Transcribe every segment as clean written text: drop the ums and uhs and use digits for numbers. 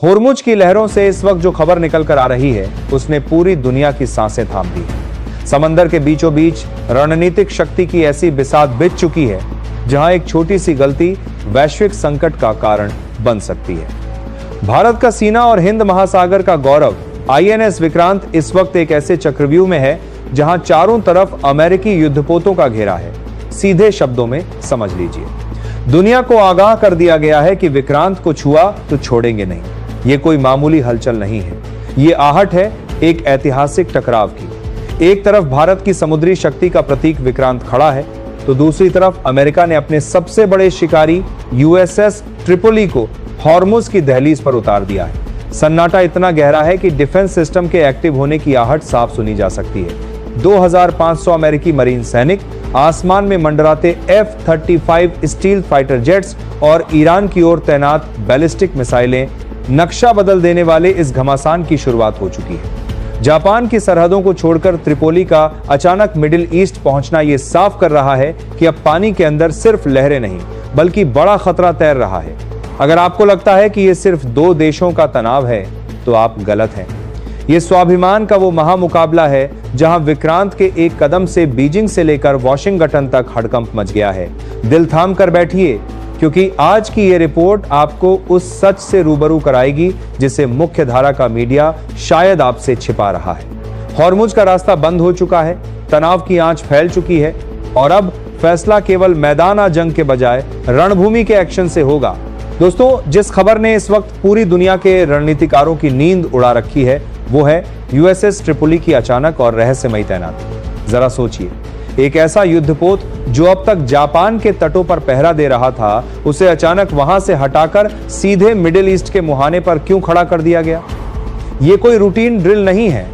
होर्मुज की लहरों से इस वक्त जो खबर निकल कर आ रही है उसने पूरी दुनिया की सांसें थाम दी है। समंदर के बीचों बीच रणनीतिक शक्ति की ऐसी बिसात बिछ चुकी है जहां एक छोटी सी गलती वैश्विक संकट का कारण बन सकती है। भारत का सीना और हिंद महासागर का गौरव INS विक्रांत इस वक्त एक ऐसे चक्रव्यूह में है जहां चारों तरफ अमेरिकी युद्धपोतों का घेरा है। सीधे शब्दों में समझ लीजिए, दुनिया को आगाह कर दिया गया है कि विक्रांत को छुआ तो छोड़ेंगे नहीं। ये कोई मामूली हलचल नहीं है, ये आहट है एक ऐतिहासिक टकराव की। एक तरफ भारत की समुद्री शक्ति का प्रतीक विक्रांत खड़ा है तो दूसरी तरफ अमेरिका ने अपने सबसे बड़े शिकारी USS ट्रिपोली को हॉर्मुज की दहलीज पर उतार दिया है। सन्नाटा इतना गहरा है कि डिफेंस सिस्टम के एक्टिव होने की आहट साफ सुनी जा सकती है। 2500 अमेरिकी मरीन सैनिक, आसमान में मंडराते F-35 स्टील फाइटर जेट्स और ईरान की ओर तैनात बैलिस्टिक मिसाइलें, नक्शा बदल देने वाले इस घमासान की शुरुआत हो चुकी है। जापान की सरहदों को छोड़कर त्रिपोली का अचानक मिडिल ईस्ट पहुंचना यह साफ कर रहा है कि अब पानी के अंदर सिर्फ लहरें नहीं बल्कि बड़ा खतरा तैर रहा है। अगर आपको लगता है कि यह सिर्फ दो देशों का तनाव है तो आप गलत हैं। यह स्वाभिमान का वो महामुकाबला है जहां विक्रांत के एक कदम से बीजिंग से लेकर वॉशिंगटन तक हड़कंप मच गया है। दिल थाम कर बैठिए, क्योंकि आज की ये रिपोर्ट आपको उस सच से रूबरू कराएगी जिसे मुख्य धारा का मीडिया शायद आपसे छिपा रहा है। हॉर्मुज का रास्ता बंद हो चुका है, तनाव की आंच फैल चुकी है और अब फैसला केवल मैदान जंग के बजाय रणभूमि के एक्शन से होगा। दोस्तों, जिस खबर ने इस वक्त पूरी दुनिया के रणनीतिकारों की नींद उड़ा रखी है वो है USS ट्रिपोली की अचानक और रहस्यमयी तैनाती। जरा सोचिए, एक ऐसा युद्धपोत जो अब तक जापान के तटों पर पहरा दे रहा था, उसे अचानक वहां से हटाकर सीधे मिडिल ईस्ट के मुहाने पर क्यों खड़ा कर दिया गया? यह कोई रूटीन ड्रिल नहीं है,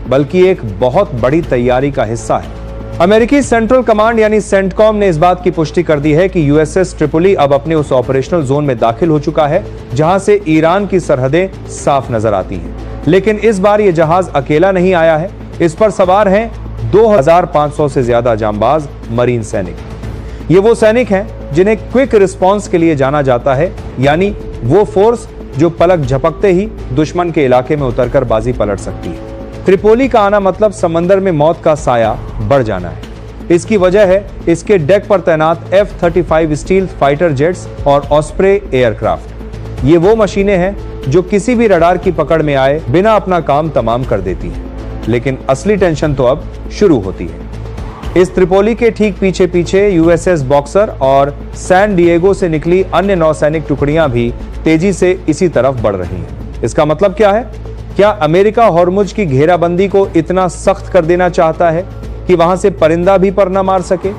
बल्कि एक बहुत बड़ी तैयारी का हिस्सा है। अमेरिकी सेंट्रल कमांड यानी सेंटकॉम ने इस बात की पुष्टि कर दी है कि USS ट्रिपोली अब अपने उस ऑपरेशनल जोन में दाखिल हो चुका है जहां से ईरान की सरहदें साफ नजर आती हैं। लेकिन इस बार यह जहाज अकेला नहीं आया है, इस पर सवार हैं 2500 से ज्यादा जांबाज मरीन सैनिक। ये वो सैनिक हैं जिन्हें क्विक रिस्पांस के लिए जाना जाता है, यानी वो फोर्स जो पलक झपकते ही दुश्मन के इलाके में उतरकर बाजी पलट सकती है। त्रिपोली का आना मतलब समंदर में मौत का साया बढ़ जाना है। इसकी वजह है इसके डेक पर तैनात F-35 स्टील फाइटर जेट्स और ऑस्प्रे एयरक्राफ्ट। ये वो मशीनें हैं जो किसी भी रडार की पकड़ में आए बिना अपना काम तमाम कर देती हैं। लेकिन असली टेंशन तो अब शुरू होती है। इस त्रिपोली के ठीक पीछे पीछे USS बॉक्सर और सैन डिएगो से निकली अन्य नौसैनिक टुकड़ियां भी तेजी से इसी तरफ बढ़ रही हैं। इसका मतलब क्या है? क्या अमेरिका हॉर्मुज की घेराबंदी को इतना सख्त कर देना चाहता है कि वहां से परिंदा भी पर न मार सके?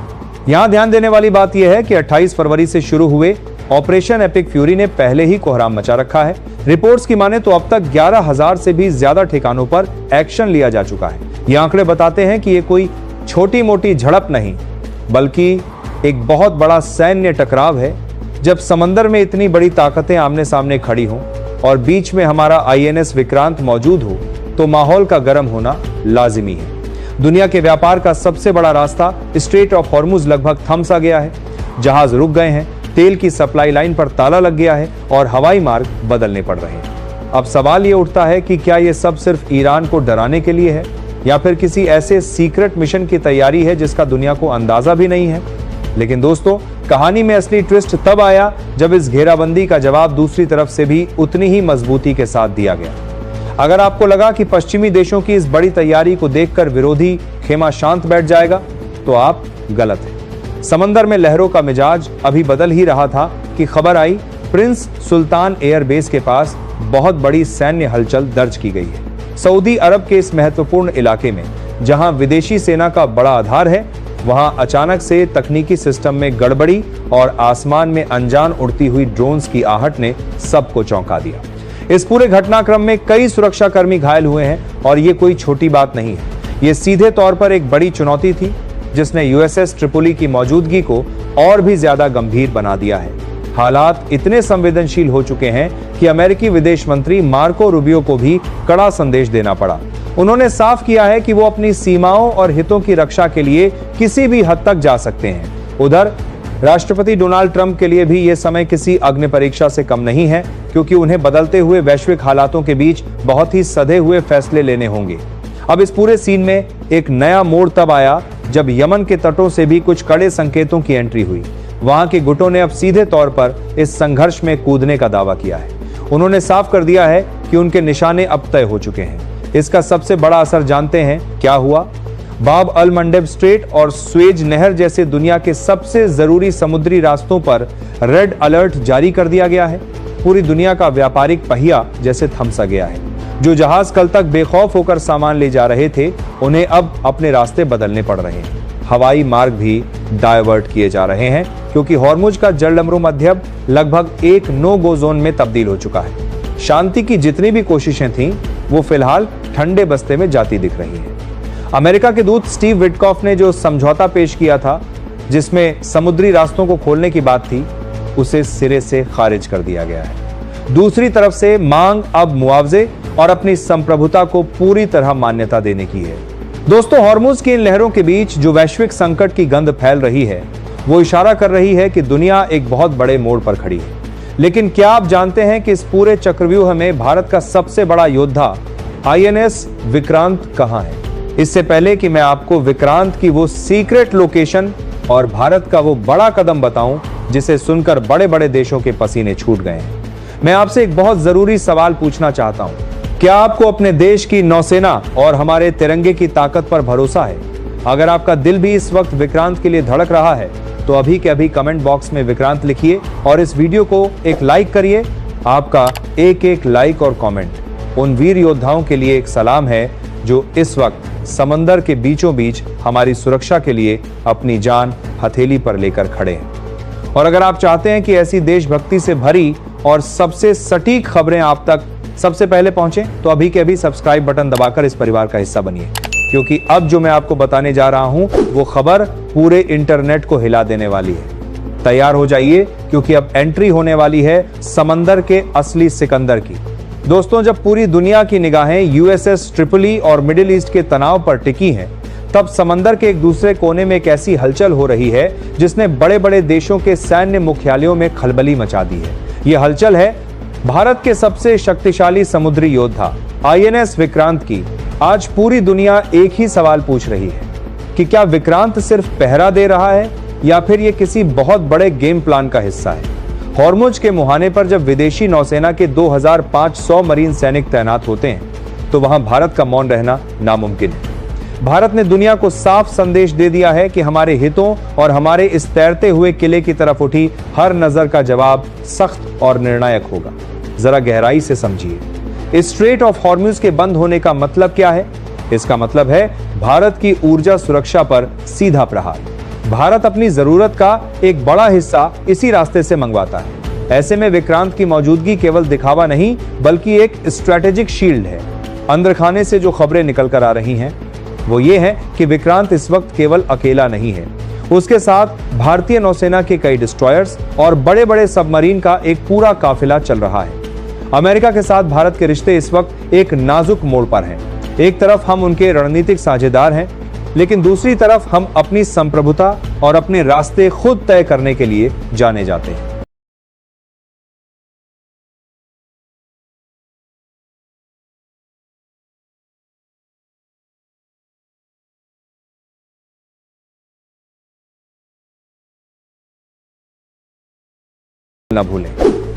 यहां ध्यान देने वाली बात यह है कि 28 फरवरी से शुरू हुए ऑपरेशन एपिक फ्यूरी ने पहले ही कोहराम मचा रखा है। रिपोर्ट्स की माने तो अब तक 11,000 से भी ज्यादा ठिकानों पर एक्शन लिया जा चुका है। ये आंकड़े बताते हैं कि ये कोई छोटी मोटी झड़प नहीं, बल्कि एक बहुत बड़ा सैन्य टकराव है। जब समंदर में इतनी बड़ी ताकतें आमने सामने खड़ी हों और बीच में हमारा INS विक्रांत मौजूद हो तो माहौल का गर्म होना लाजिमी है। दुनिया के व्यापार का सबसे बड़ा रास्ता स्ट्रेट ऑफ हॉर्मुज लगभग थम सा गया है। जहाज रुक गए हैं, तेल की सप्लाई लाइन पर ताला लग गया है और हवाई मार्ग बदलने पड़ रहे हैं। अब सवाल ये उठता है कि क्या ये सब सिर्फ ईरान को डराने के लिए है या फिर किसी ऐसे सीक्रेट मिशन की तैयारी है जिसका दुनिया को अंदाजा भी नहीं है। लेकिन दोस्तों, कहानी में असली ट्विस्ट तब आया जब इस घेराबंदी का जवाब दूसरी तरफ से भी उतनी ही मजबूती के साथ दिया गया। अगर आपको लगा कि पश्चिमी देशों की इस बड़ी तैयारी को देखकर विरोधी खेमा शांत बैठ जाएगा तो आप गलत हैं। समंदर में लहरों का मिजाज अभी बदल ही रहा था कि खबर आई प्रिंस सुल्तान एयरबेस के पास बहुत बड़ी सैन्य हलचल दर्ज की गई है। सऊदी अरब के इस महत्वपूर्ण इलाके में जहां विदेशी सेना का बड़ा आधार है, वहां अचानक से तकनीकी सिस्टम में गड़बड़ी और आसमान में अनजान उड़ती हुई ड्रोन्स की आहट ने सबको चौंका दिया। इस पूरे घटनाक्रम में कई सुरक्षाकर्मी घायल हुए हैं और ये कोई छोटी बात नहीं है। ये सीधे तौर पर एक बड़ी चुनौती थी जिसने USS ट्रिपोली की मौजूदगी को और भी ज्यादा गंभीर बना दिया है। हालात इतने संवेदनशील हो चुके हैं कि अमेरिकी विदेश मंत्री मार्को रूबियो को भी कड़ा संदेश देना पड़ा। उन्होंने साफ किया है कि वो अपनी सीमाओं और हितों की रक्षा के लिए किसी भी हद तक जा सकते हैं। उधर राष्ट्रपति डोनाल्ड ट्रंप के लिए भी यह समय किसी अग्नि परीक्षा से कम नहीं है, क्योंकि उन्हें बदलते हुए वैश्विक हालातों के बीच बहुत ही सधे हुए फैसले लेने होंगे। अब इस पूरे सीन में एक नया मोड़ तब आया जब यमन के तटों से भी कुछ कड़े संकेतों की एंट्री हुई। वहां के गुटों ने अब सीधे तौर पर इस संघर्ष में कूदने का दावा किया है। उन्होंने साफ कर दिया है कि उनके निशाने अब तय हो चुके हैं। इसका सबसे बड़ा असर जानते हैं क्या हुआ? बाब अल मंडेब स्ट्रेट और स्वेज नहर जैसे दुनिया के सबसे जरूरी समुद्री रास्तों पर रेड अलर्ट जारी कर दिया गया है। पूरी दुनिया का व्यापारिक पहिया जैसे थम सा गया है। जो जहाज कल तक बेखौफ होकर सामान ले जा रहे थे, उन्हें अब अपने रास्ते बदलने पड़ रहे हैं। हवाई मार्ग भी डायवर्ट किए जा रहे हैं, क्योंकि हॉर्मुज का जलडमरू मध्यम लगभग एक नो गो जोन में तब्दील हो चुका है। शांति की जितनी भी कोशिशें थीं, वो फिलहाल ठंडे बस्ते में जाती दिख रही हैं। अमेरिका के दूत स्टीव विटकॉफ ने जो समझौता पेश किया था, जिसमें समुद्री रास्तों को खोलने की बात थी, उसे सिरे से खारिज कर दिया गया है। दूसरी तरफ से मांग अब मुआवजे और अपनी संप्रभुता को पूरी तरह मान्यता देने की है। दोस्तों, हॉर्मुज की इन लहरों के बीच जो वैश्विक संकट की गंध फैल रही है, वो इशारा कर रही है कि दुनिया एक बहुत बड़े मोड़ पर खड़ी है। लेकिन क्या आप जानते हैं कि इस पूरे चक्रव्यूह में भारत का सबसे बड़ा योद्धा INS विक्रांत कहां है? इससे पहले कि मैं आपको विक्रांत की वो सीक्रेट लोकेशन और भारत का वो बड़ा कदम बताऊं जिसे सुनकर बड़े बड़े देशों के पसीने छूट गए हैं, मैं आपसे एक बहुत जरूरी सवाल पूछना चाहता हूं। क्या आपको अपने देश की नौसेना और हमारे तिरंगे की ताकत पर भरोसा है? अगर आपका दिल भी इस वक्त विक्रांत के लिए धड़क रहा है, तो अभी के अभी कमेंट बॉक्स में विक्रांत लिखिए और इस वीडियो को एक लाइक करिए। आपका एक एक लाइक और कमेंट उन वीर योद्धाओं के लिए एक सलाम है जो इस वक्त समंदर के बीचों बीच हमारी सुरक्षा के लिए अपनी जान हथेली पर लेकर खड़े हैं। और अगर आप चाहते हैं कि ऐसी देशभक्ति से भरी और सबसे सटीक खबरें आप तक सबसे पहले पहुंचे, तो अभी के अभी सब्सक्राइब बटन दबाकर इस परिवार का हिस्सा बनिए, क्योंकि अब जो मैं आपको बताने जा रहा हूं वो खबर पूरे इंटरनेट को हिला देने वाली है। तैयार हो जाइए, क्योंकि अब एंट्री होने वाली है समंदर के असली सिकंदर की। दोस्तों, जब पूरी दुनिया की निगाहें USS ट्रिपोली और मिडिल ईस्ट के तनाव पर टिकी हैं, तब समंदर के एक दूसरे कोने में एक ऐसी हलचल हो रही है जिसने बड़े बड़े देशों के सैन्य मुख्यालयों में खलबली मचा दी है। यह हलचल है भारत के सबसे शक्तिशाली समुद्री योद्धा INS विक्रांत की। आज पूरी दुनिया एक ही सवाल पूछ रही है कि क्या विक्रांत सिर्फ पहरा दे रहा है या फिर यह किसी बहुत बड़े गेम प्लान का हिस्सा है। हॉर्मुज के मुहाने पर जब विदेशी नौसेना के 2500 मरीन सैनिक तैनात होते हैं, तो वहां भारत का मौन रहना नामुमकिन है। भारत ने दुनिया को साफ संदेश दे दिया है कि हमारे हितों और हमारे इस तैरते हुए किले की तरफ उठी हर नजर का जवाब सख्त और निर्णायक होगा। जरा गहराई से समझिए, इस स्ट्रेट ऑफ हॉर्मुज के बंद होने का मतलब क्या है? इसका मतलब है भारत की ऊर्जा सुरक्षा पर सीधा प्रहार। भारत अपनी जरूरत का एक बड़ा हिस्सा इसी रास्ते से मंगवाता है। ऐसे में विक्रांत की मौजूदगी केवल दिखावा नहीं, बल्कि एक स्ट्रेटेजिक शील्ड है। अंदर खाने से जो खबरें निकल कर आ रही हैं, वो ये है कि विक्रांत इस वक्त केवल अकेला नहीं है। उसके साथ भारतीय नौसेना के कई डिस्ट्रॉयर्स और बड़े बड़े सबमरीन का एक पूरा काफिला चल रहा है। अमेरिका के साथ भारत के रिश्ते इस वक्त एक नाजुक मोड़ पर हैं। एक तरफ हम उनके रणनीतिक साझेदार हैं, लेकिन दूसरी तरफ हम अपनी संप्रभुता और अपने रास्ते खुद तय करने के लिए जाने जाते हैं। ना भूलें।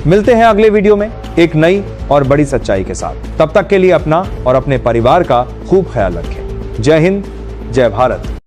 मिलते हैं अगले वीडियो में एक नई और बड़ी सच्चाई के साथ। तब तक के लिए अपना और अपने परिवार का खूब ख्याल रखें। जय हिंद, जय भारत।